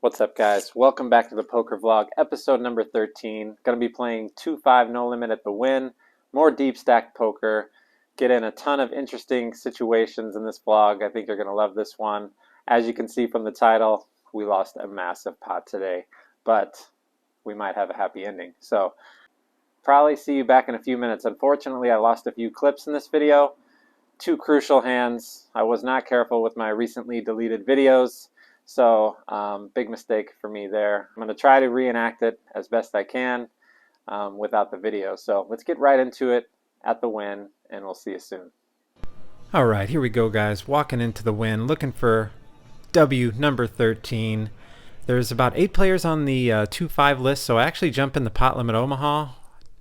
What's up, guys? Welcome back to the Poker Vlog, episode number 13. Going to be playing 2-5 no limit at the win, more deep stack poker, get in a ton of interesting situations in this vlog. I think you're going to love this one. As you can see from the title, we lost a massive pot today, but we might have a happy ending. So, probably see you back in a few minutes. Unfortunately, I lost a few clips in this video. Two crucial hands. I was not careful with my recently deleted videos. So, big mistake for me there. I'm going to try to reenact it as best I can without the video. So let's get right into it at the win, and we'll see you soon. All right, here we go, guys. Walking into the win, looking for W number 13. There's about 8 players on the 2-5 list, so I actually jump in the pot limit Omaha,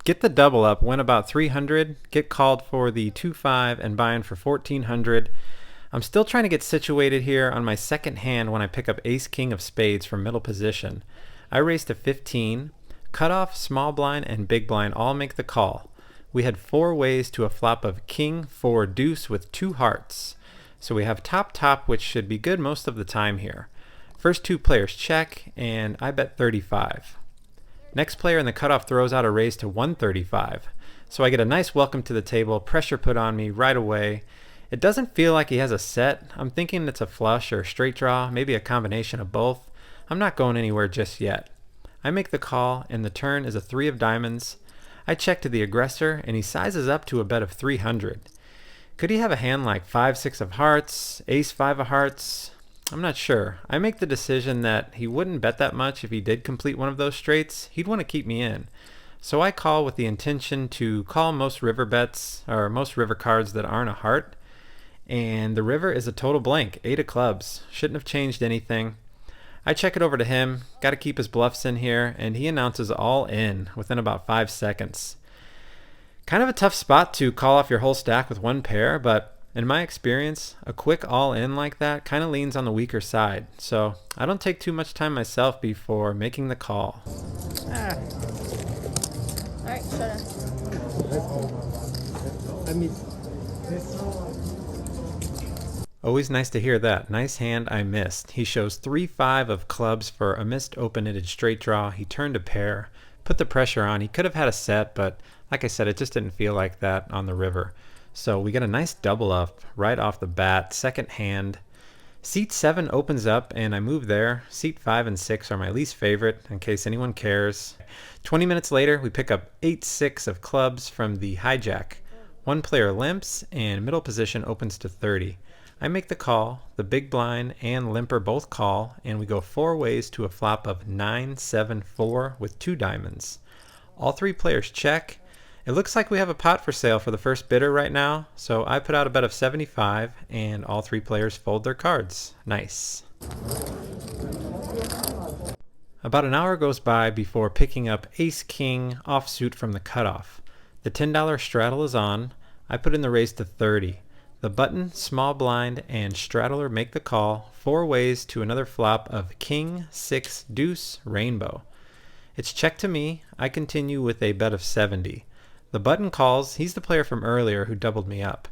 get the double up, win about 300, get called for the 2-5 and buy in for 1400. I'm still trying to get situated here on my second hand when I pick up ace king of spades from middle position. I raise to 15. Cutoff, small blind, and big blind all make the call. We had 4 ways to a flop of king 4 deuce with 2 hearts. So we have top, which should be good most of the time here. First 2 players check, and I bet 35. Next player in the cutoff throws out a raise to 135. So I get a nice welcome to the table, pressure put on me right away. It doesn't feel like he has a set. I'm thinking it's a flush or a straight draw, maybe a combination of both. I'm not going anywhere just yet. I make the call, and the turn is a 3 of diamonds. I check to the aggressor, and he sizes up to a bet of 300. Could he have a hand like 5-6 of hearts, ace 5 of hearts? I'm not sure. I make the decision that he wouldn't bet that much if he did complete one of those straights. He'd want to keep me in. So I call with the intention to call most river bets, or most river cards that aren't a heart. And the river is a total blank, 8 of clubs. Shouldn't have changed anything. I check it over to him, got to keep his bluffs in here, and he announces all in within about 5 seconds. Kind of a tough spot to call off your whole stack with one pair, but in my experience, a quick all in like that kind of leans on the weaker side. So I don't take too much time myself before making the call. Alright, shut up. Always nice to hear that. Nice hand I missed. He shows 3-5 of clubs for a missed open-ended straight draw. He turned a pair, put the pressure on. He could have had a set, but like I said, it just didn't feel like that on the river. So we get a nice double up right off the bat, second hand. Seat 7 opens up, and I move there. Seat 5 and 6 are my least favorite, in case anyone cares. 20 minutes later, we pick up 8-6 of clubs from the hijack. One player limps, and middle position opens to 30. I make the call, the big blind and limper both call, and we go 4 ways to a flop of 9-7-4 with 2 diamonds. All 3 players check. It looks like we have a pot for sale for the first bidder right now, so I put out a bet of 75, and all 3 players fold their cards. Nice. About an hour goes by before picking up ace-king offsuit from the cutoff. The $10 straddle is on. I put in the raise to 30. The button, small blind, and straddler make the call, 4 ways to another flop of king, 6, deuce, rainbow. It's check to me. I continue with a bet of 70. The button calls. He's the player from earlier who doubled me up.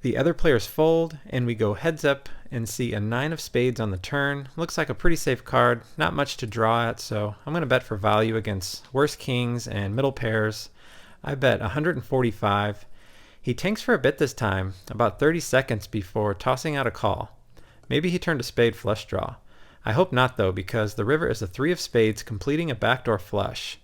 The other players fold, and we go heads up and see a 9 of spades on the turn. Looks like a pretty safe card. Not much to draw at, so I'm going to bet for value against worse kings and middle pairs. I bet 145. He tanks for a bit this time, about 30 seconds before tossing out a call. Maybe he turned a spade flush draw. I hope not though, because the river is a 3 of spades completing a backdoor flush.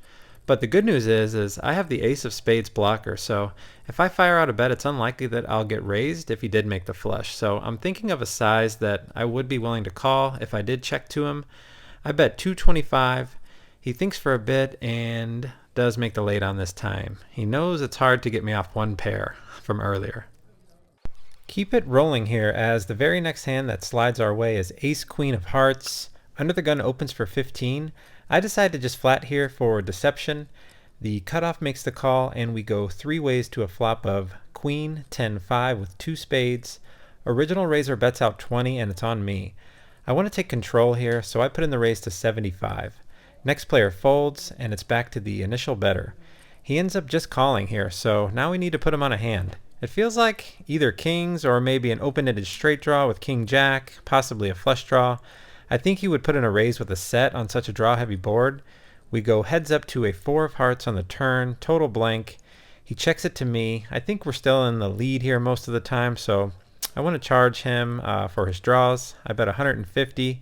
But the good news is I have the ace of spades blocker, so if I fire out a bet, it's unlikely that I'll get raised if he did make the flush. So I'm thinking of a size that I would be willing to call if I did check to him. I bet 225. He thinks for a bit and does make the late on this time. He knows it's hard to get me off one pair from earlier. Keep it rolling here, as the very next hand that slides our way is ace queen of hearts. Under the gun opens for 15. I decide to just flat here for deception. The cutoff makes the call, and we go 3 ways to a flop of queen 10-5 with 2 spades. Original raiser bets out 20, and it's on me. I want to take control here, so I put in the raise to 75. Next player folds, and it's back to the initial bettor. He ends up just calling here, so now we need to put him on a hand. It feels like either kings or maybe an open-ended straight draw with king jack, possibly a flush draw. I think he would put in a raise with a set on such a draw-heavy board. We go heads up to a 4 of hearts on the turn, total blank. He checks it to me. I think we're still in the lead here most of the time, so I want to charge him for his draws. I bet 150.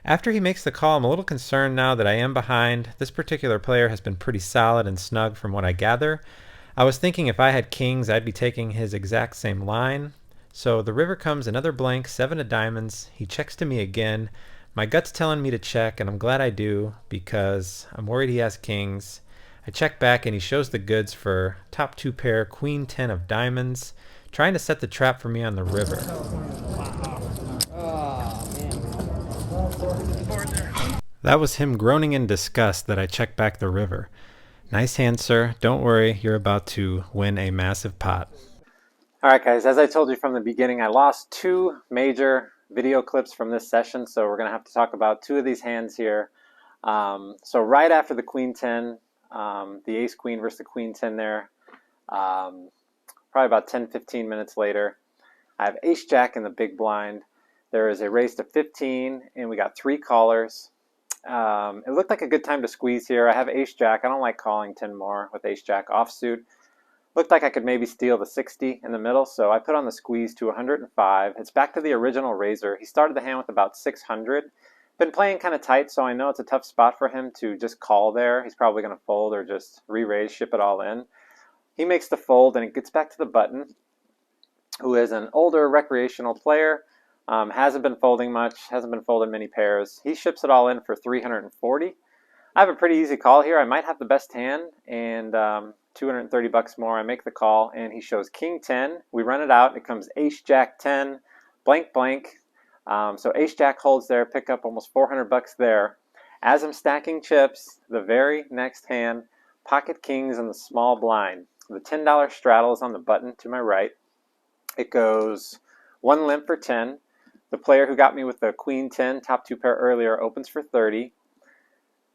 After he makes the call, I'm a little concerned now that I am behind. This particular player has been pretty solid and snug from what I gather. I was thinking if I had kings, I'd be taking his exact same line. So the river comes another blank, 7 of diamonds. He checks to me again. My gut's telling me to check, and I'm glad I do because I'm worried he has kings. I check back, and he shows the goods for top 2 pair, queen 10 of diamonds, trying to set the trap for me on the river. That was him groaning in disgust that I checked back the river. Nice hand, sir. Don't worry, you're about to win a massive pot. All right, guys, as I told you from the beginning, I lost 2 major video clips from this session, so we're going to have to talk about 2 of these hands here. So right after the queen 10, the ace queen versus the queen 10 there, probably about 10-15 minutes later, I have ace jack in the big blind. There is a raise to 15, and we got 3 callers. It looked like a good time to squeeze here. I have ace jack. I don't like calling 10 more with ace jack offsuit. Looked like I could maybe steal the 60 in the middle, so I put on the squeeze to 105. It's back to the original raiser. He started the hand with about 600. Been playing kind of tight, so I know it's a tough spot for him to just call there. He's probably going to fold or just re-raise, ship it all in. He makes the fold, and it gets back to the button, who is an older recreational player. Hasn't been folding much, hasn't been folding many pairs. He ships it all in for 340. I have a pretty easy call here. I might have the best hand, and 230 bucks more. I make the call, and he shows king 10. We run it out. It comes ace jack 10, blank blank. So ace jack holds there, pick up almost 400 bucks there. As I'm stacking chips, the very next hand, pocket kings in the small blind. The $10 straddle is on the button to my right. It goes 1 limp for 10. The player who got me with the queen 10, top 2 pair earlier, opens for 30.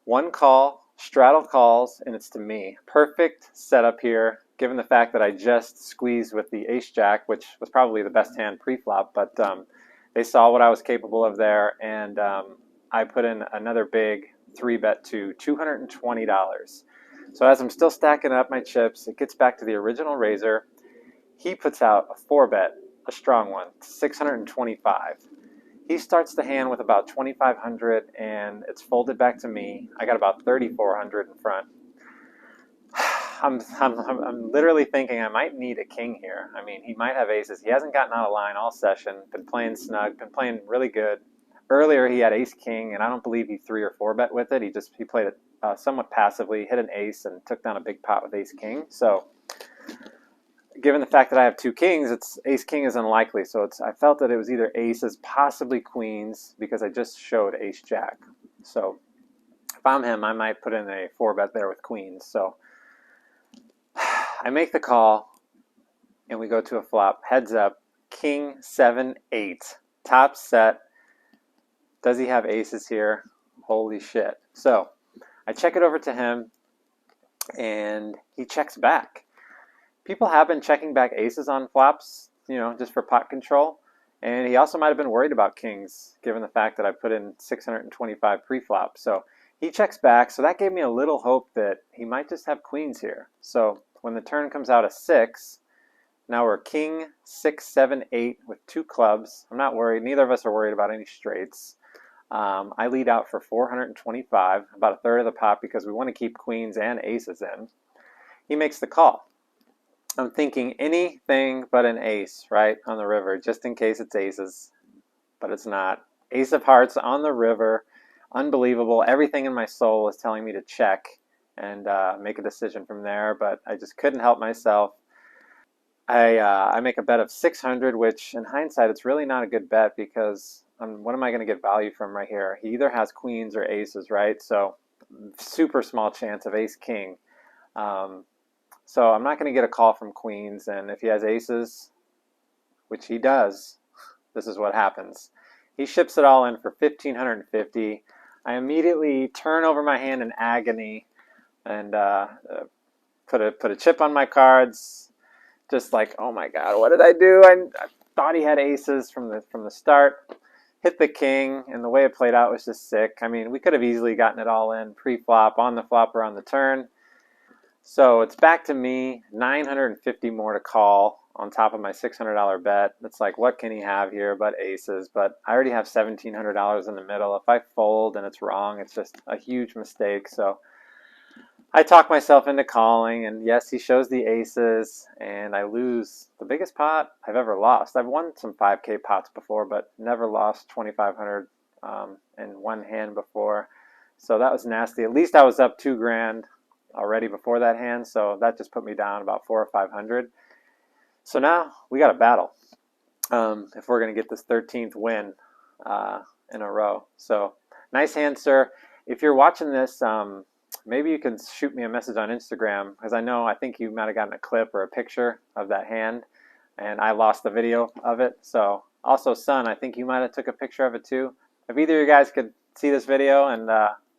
1 call, straddle calls, and it's to me. Perfect setup here, given the fact that I just squeezed with the ace jack, which was probably the best hand pre-flop, but they saw what I was capable of there, and I put in another big 3-bet to $220. So as I'm still stacking up my chips, it gets back to the original raiser. He puts out a 4-bet, a strong one, 625. He starts the hand with about 2,500, and it's folded back to me. I got about 3,400 in front. I'm literally thinking I might need a king here. I mean, he might have aces. He hasn't gotten out of line all session. Been playing snug. Been playing really good. Earlier he had ace king, and I don't believe he 3 or 4-bet with it. He played it somewhat passively, hit an ace, and took down a big pot with ace king. So, given the fact that I have 2 kings, it's ace king is unlikely. So I felt that it was either aces, possibly queens, because I just showed ace jack. So if I'm him, I might put in a 4-bet there with queens. So I make the call, and we go to a flop. Heads up, king 7 8, top set. Does he have aces here? Holy shit! So I check it over to him, and he checks back. People have been checking back aces on flops, just for pot control. And he also might have been worried about kings, given the fact that I put in 625 pre-flop. So he checks back, so that gave me a little hope that he might just have queens here. So when the turn comes out a 6, now we're king 6 7 8 with 2 clubs. I'm not worried. Neither of us are worried about any straights. I lead out for 425, about a third of the pot, because we want to keep queens and aces in. He makes the call. I'm thinking anything but an ace, right, on the river, just in case it's aces, but it's not. Ace of hearts on the river, unbelievable. Everything in my soul is telling me to check and make a decision from there, but I just couldn't help myself. I make a bet of 600, which in hindsight, it's really not a good bet because what am I going to get value from right here? He either has queens or aces, right? So super small chance of ace king. So I'm not going to get a call from queens, and if he has aces, which he does, this is what happens. He ships it all in for 1,550. I immediately turn over my hand in agony and put a chip on my cards, just like, oh my god, what did I do? I thought he had aces from the start. hit the king, and the way it played out was just sick. I mean, we could have easily gotten it all in pre-flop, on the flop, or on the turn. So it's back to me, 950 more to call on top of my $600 bet. It's like, what can he have here but aces? But I already have $1,700 in the middle. If I fold and it's wrong, it's just a huge mistake. So I talk myself into calling, and yes, he shows the aces, and I lose the biggest pot I've ever lost. I've won some 5K pots before, but never lost 2,500 in one hand before. So that was nasty. At least I was up 2 grand already before that hand, so that just put me down about 400 or 500. So now we got a battle if we're going to get this 13th win in a row. So nice hand, sir. If you're watching this, maybe you can shoot me a message on Instagram, because I think you might have gotten a clip or a picture of that hand, and I lost the video of it. So also, son, I think you might have took a picture of it too. If either of you guys could see this video and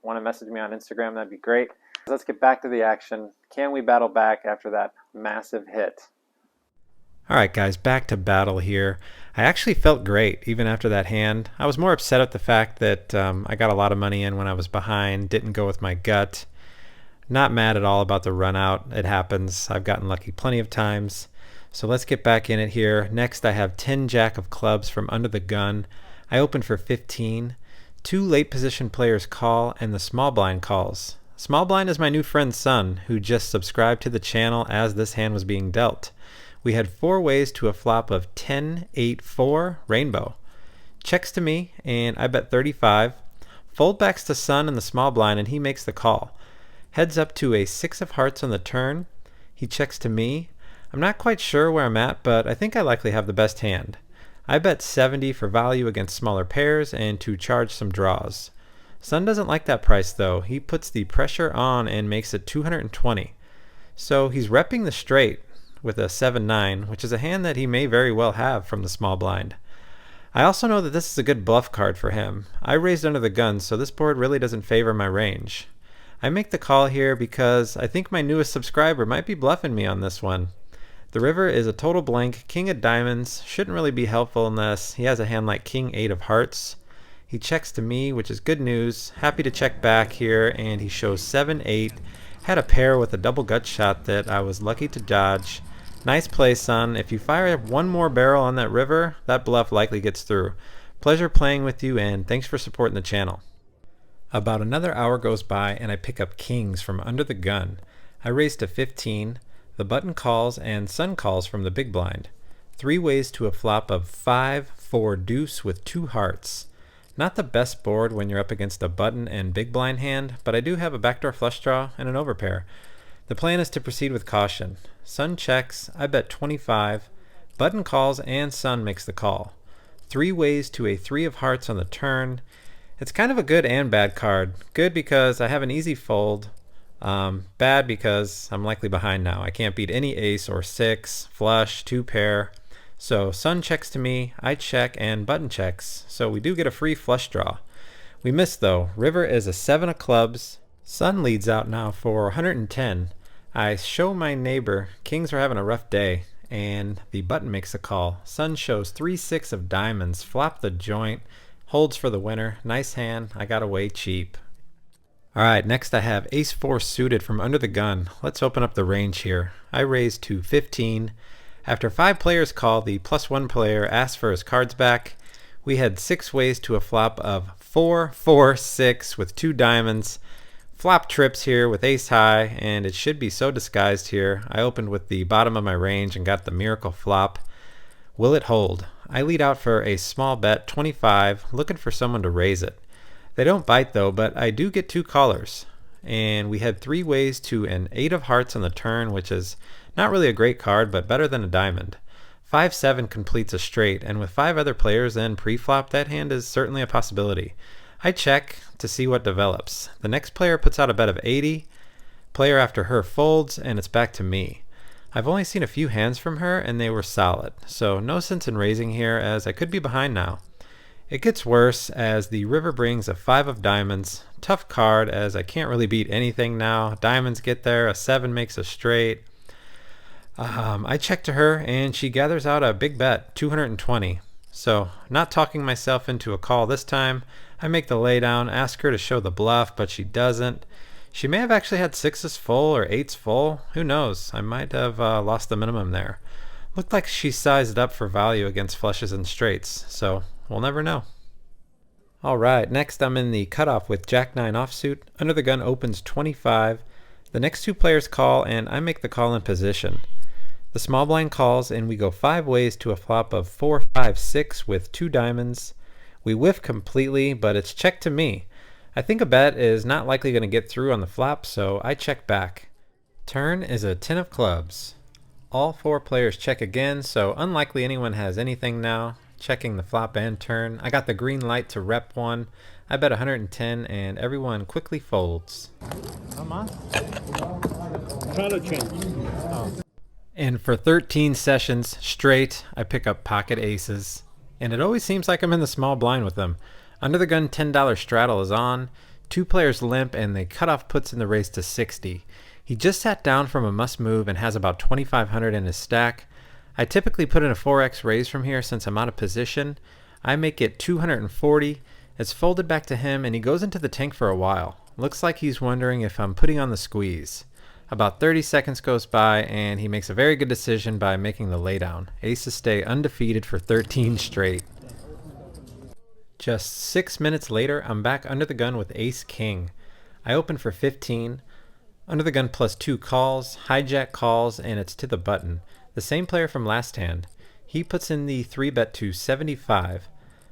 want to message me on Instagram, that'd be great. Let's get back to the action. Can we battle back after that massive hit? Alright guys, back to battle here. I actually felt great even after that hand. I was more upset at the fact that I got a lot of money in when I was behind, didn't go with my gut. Not mad at all about the run out. It happens. I've gotten lucky plenty of times. So let's get back in it here. Next I have 10 jack of clubs from under the gun. I open for 15. 2 late position players call and the small blind calls. Small blind is my new friend's son, who just subscribed to the channel as this hand was being dealt. We had 4 ways to a flop of 10, 8, 4, rainbow. Checks to me, and I bet 35. Fold backs to son in the small blind, and he makes the call. Heads up to a 6 of hearts on the turn. He checks to me. I'm not quite sure where I'm at, but I think I likely have the best hand. I bet 70 for value against smaller pairs and to charge some draws. Son doesn't like that price though. He puts the pressure on and makes it 220. So he's repping the straight with a 7-9, which is a hand that he may very well have from the small blind. I also know that this is a good bluff card for him. I raised under the gun, so this board really doesn't favor my range. I make the call here because I think my newest subscriber might be bluffing me on this one. The river is a total blank. King of diamonds shouldn't really be helpful unless he has a hand like king 8 of hearts. He checks to me, which is good news. Happy to check back here, and he shows 7-8. Had a pair with a double gut shot that I was lucky to dodge. Nice play, son. If you fire one more barrel on that river, that bluff likely gets through. Pleasure playing with you, and thanks for supporting the channel. About another hour goes by, and I pick up kings from under the gun. I raise to 15. The button calls, and son calls from the big blind. 3 ways to a flop of 5, 4 deuce with 2 hearts. Not the best board when you're up against a button and big blind hand, but I do have a backdoor flush draw and an overpair. The plan is to proceed with caution. Son checks, I bet 25. Button calls and son makes the call. 3 ways to a 3 of hearts on the turn. It's kind of a good and bad card. Good because I have an easy fold. Bad because I'm likely behind now. I can't beat any ace or 6, flush, 2 pair. So son checks to me, I check, and button checks. So we do get a free flush draw. We miss though. River is a 7 of clubs. Son leads out now for 110. I show my neighbor kings are having a rough day, and the button makes a call. Son shows 3-6 of diamonds, flop the joint, holds for the winner. Nice hand. I got away cheap. Alright, next I have ace 4 suited from under the gun. Let's open up the range here. I raise to 15. After 5 players call, the +1 player asks for his cards back. We had 6 ways to a flop of 4, 4, 6 with 2 diamonds. Flop trips here with ace high, and it should be so disguised here. I opened with the bottom of my range and got the miracle flop. Will it hold? I lead out for a small bet, 25, looking for someone to raise it. They don't bite though, but I do get 2 callers. And we had 3 ways to an 8 of hearts on the turn, which is not really a great card, but better than a diamond. 5-7 completes a straight, and with 5 other players in pre-flop, that hand is certainly a possibility. I check to see what develops. The next player puts out a bet of 80. Player after her folds, and it's back to me. I've only seen a few hands from her, and they were solid, so no sense in raising here as I could be behind now. It gets worse as the river brings a 5 of diamonds. Tough card as I can't really beat anything now. Diamonds get there, a 7 makes a straight. I check to her, and she gathers out a big bet, 220. So, not talking myself into a call this time, I make the laydown, ask her to show the bluff, but she doesn't. She may have actually had sixes full or eights full. Who knows? I might have lost the minimum there. Looked like she sized up for value against flushes and straights, so we'll never know. Alright, next I'm in the cutoff with Jack 9 offsuit. Under the gun opens 25. The next two players call and I make the call in position. The small blind calls and we go 5 ways to a flop of 4, 5, 6 with 2 diamonds. We whiff completely, but it's check to me. I think a bet is not likely going to get through on the flop, so I check back. Turn is a 10 of clubs. All 4 players check again, so unlikely anyone has anything now. Checking the flop and turn. I got the green light to rep one. I bet 110 and everyone quickly folds. Come on. Try to change. Oh. And for 13 sessions straight, I pick up pocket aces. And it always seems like I'm in the small blind with them. Under the gun $10 straddle is on. 2 players limp and the cutoff puts in the raise to 60. He just sat down from a must move and has about 2,500 in his stack. I typically put in a 4x raise from here since I'm out of position. I make it 240. It's folded back to him and he goes into the tank for a while. Looks like he's wondering if I'm putting on the squeeze. About 30 seconds goes by and he makes a very good decision by making the laydown. Aces stay undefeated for 13 straight. Just 6 minutes later, I'm back under the gun with Ace King. I open for 15. Under the gun plus 2 calls, hijack calls, and it's to the button. The same player from last hand. He puts in the 3-bet to 75.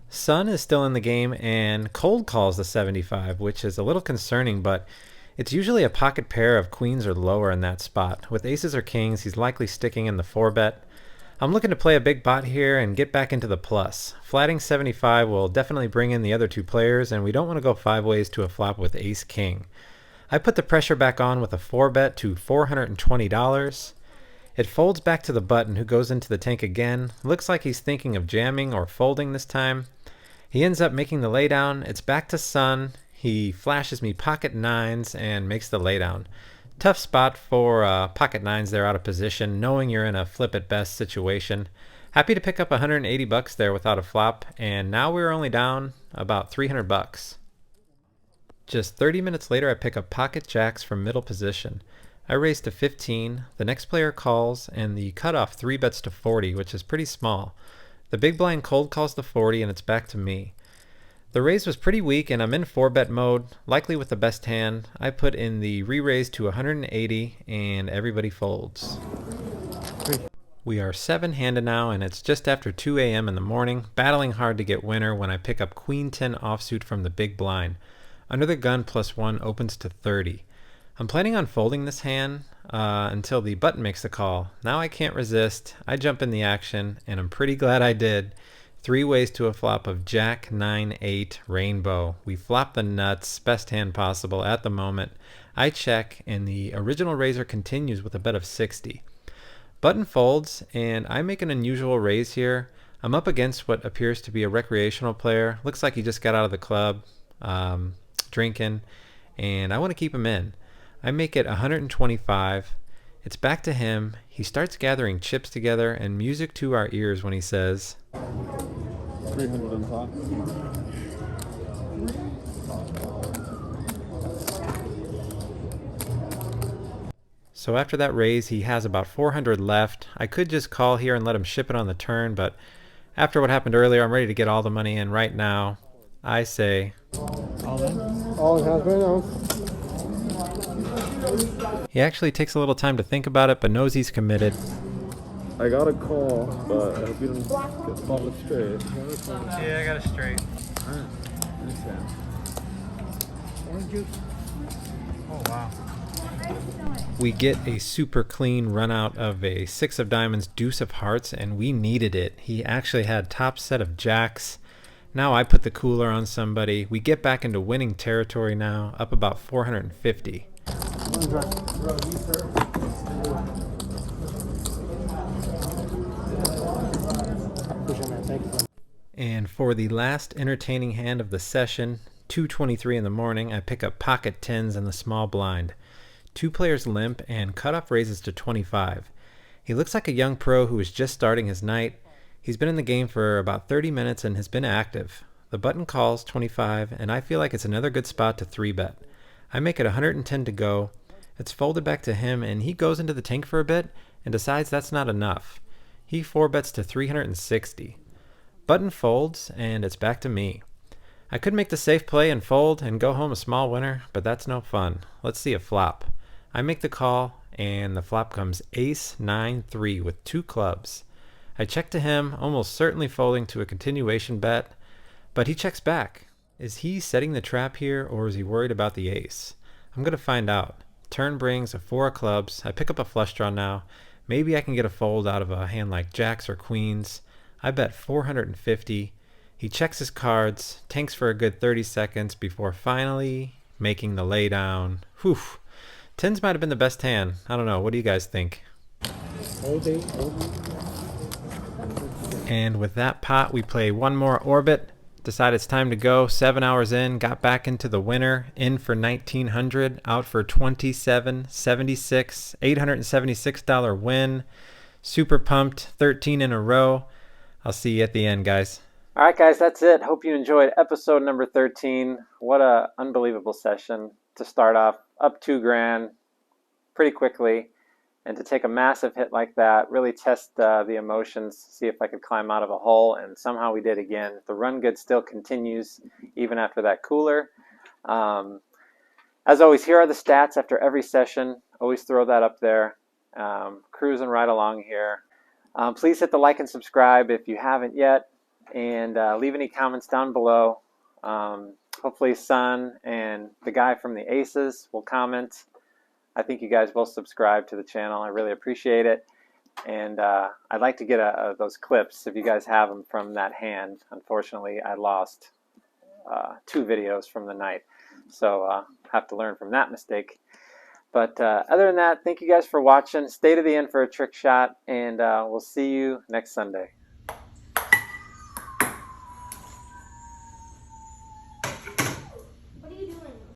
Sun is still in the game and cold calls the 75, which is a little concerning, but it's usually a pocket pair of queens or lower in that spot. With aces or kings, he's likely sticking in the 4-bet. I'm looking to play a big pot here and get back into the plus. Flatting 75 will definitely bring in the other 2 players, and we don't want to go 5 ways to a flop with ace king. I put the pressure back on with a 4-bet to $420. It folds back to the button, who goes into the tank again. Looks like he's thinking of jamming or folding this time. He ends up making the laydown. It's back to Sun. He flashes me pocket 9s and makes the laydown. Tough spot for pocket 9s there out of position, knowing you're in a flip at best situation. Happy to pick up 180 bucks there without a flop, and now we're only down about 300 bucks. Just 30 minutes later, I pick up pocket jacks from middle position. I raise to 15, the next player calls, and the cutoff 3 bets to 40, which is pretty small. The big blind cold calls the 40, and it's back to me. The raise was pretty weak, and I'm in 4-bet mode, likely with the best hand. I put in the re-raise to 180, and everybody folds. We are 7-handed now, and it's just after 2 a.m. in the morning, battling hard to get winner when I pick up Queen 10 offsuit from the big blind. Under the gun +1 opens to 30. I'm planning on folding this hand until the button makes the call. Now I can't resist. I jump in the action, and I'm pretty glad I did. 3 ways to a flop of Jack 9-8 Rainbow. We flop the nuts, best hand possible at the moment. I check, and the original raiser continues with a bet of 60. Button folds, and I make an unusual raise here. I'm up against what appears to be a recreational player. Looks like he just got out of the club, drinking, and I want to keep him in. I make it 125. It's back to him. He starts gathering chips together and music to our ears when he says, 300 on top. So after that raise, he has about 400 left. I could just call here and let him ship it on the turn, but after what happened earlier, I'm ready to get all the money in right now. I say, All in? All hands right now. he actually takes a little time to think about it, but knows he's committed. I got a call, but I hope you don't get followed straight. Yeah, I got it straight. Alright. Understand. Orange juice. Oh, wow. We get a super clean run out of a 6 of diamonds, deuce of hearts, and we needed it. He actually had top set of jacks. Now I put the cooler on somebody. We get back into winning territory now, up about 450. And for the last entertaining hand of the session, 2:23 in the morning, I pick up pocket 10s in the small blind. 2 players limp and cutoff raises to 25. He looks like a young pro who is just starting his night. He's been in the game for about 30 minutes and has been active. The button calls 25, and I feel like it's another good spot to 3-bet. I make it 110 to go. It's folded back to him, and he goes into the tank for a bit and decides that's not enough. He 4-bets to 360. Button folds, and it's back to me. I could make the safe play and fold and go home a small winner, but that's no fun. Let's see a flop. I make the call, and the flop comes ace 9-3 with 2 clubs. I check to him, almost certainly folding to a continuation bet, but he checks back. Is he setting the trap here, or is he worried about the ace? I'm going to find out. Turn brings a 4 of clubs. I pick up a flush draw now. Maybe I can get a fold out of a hand like jacks or queens. I bet 450. He checks his cards, tanks for a good 30 seconds before finally making the laydown. Whew. Tens might have been the best hand. I don't know. What do you guys think? And with that pot, we play one more orbit. Decide it's time to go. 7 hours in, got back into the winner. In for 1900, out for 2776, $876 win. Super pumped, 13 in a row. I'll see you at the end, guys. All right, guys, that's it. Hope you enjoyed episode number 13. What a unbelievable session to start off, up $2,000 pretty quickly, and to take a massive hit like that, really test the emotions, see if I could climb out of a hole, and somehow we did again. The run good still continues even after that cooler. As always, here are the stats after every session. Always throw that up there. Cruising right along here. Please hit the like and subscribe if you haven't yet, and leave any comments down below. Hopefully Sun and the guy from the Aces will comment. I think you guys will subscribe to the channel. I really appreciate it. And I'd like to get those clips if you guys have them from that hand. Unfortunately, I lost 2 videos from the night. So have to learn from that mistake. But other than that, thank you guys for watching. Stay to the end for a trick shot, and we'll see you next Sunday.